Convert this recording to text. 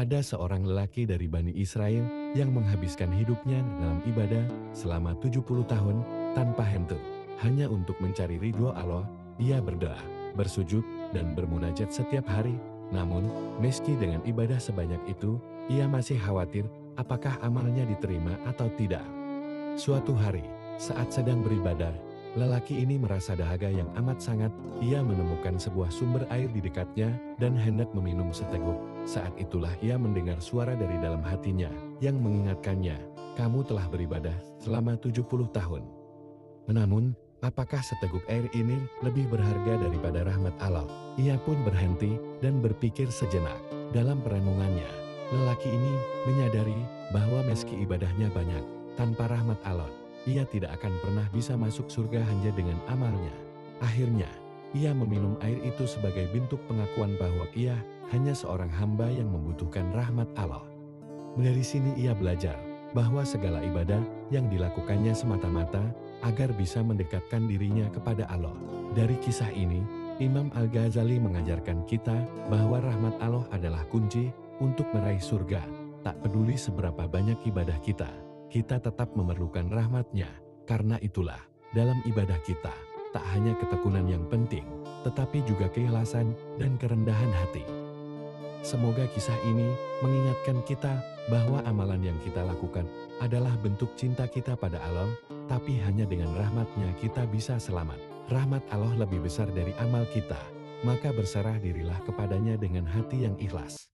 Ada seorang lelaki dari Bani Israel yang menghabiskan hidupnya dalam ibadah selama 70 tahun tanpa henti. Hanya untuk mencari ridho Allah, ia berdoa, bersujud, dan bermunajat setiap hari. Namun, meski dengan ibadah sebanyak itu, ia masih khawatir apakah amalnya diterima atau tidak. Suatu hari, saat sedang beribadah, lelaki ini merasa dahaga yang amat sangat. Ia menemukan sebuah sumber air di dekatnya dan hendak meminum seteguk. Saat itulah ia mendengar suara dari dalam hatinya yang mengingatkannya, "Kamu telah beribadah selama 70 tahun. Namun, apakah seteguk air ini lebih berharga daripada rahmat Allah?" Ia pun berhenti dan berpikir sejenak. Dalam perenungannya, lelaki ini menyadari bahwa meski ibadahnya banyak, tanpa rahmat Allah, ia tidak akan pernah bisa masuk surga hanya dengan amalnya. Akhirnya, ia meminum air itu sebagai bentuk pengakuan bahwa ia hanya seorang hamba yang membutuhkan rahmat Allah. Dari sini ia belajar bahwa segala ibadah yang dilakukannya semata-mata agar bisa mendekatkan dirinya kepada Allah. Dari kisah ini, Imam Al-Ghazali mengajarkan kita bahwa rahmat Allah adalah kunci untuk meraih surga. Tak peduli seberapa banyak ibadah kita tetap memerlukan rahmat-Nya. Karena itulah, dalam ibadah kita, tak hanya ketekunan yang penting, tetapi juga keikhlasan dan kerendahan hati. Semoga kisah ini mengingatkan kita bahwa amalan yang kita lakukan adalah bentuk cinta kita pada Allah, tapi hanya dengan rahmat-Nya kita bisa selamat. Rahmat Allah lebih besar dari amal kita, maka berserah dirilah kepadanya dengan hati yang ikhlas.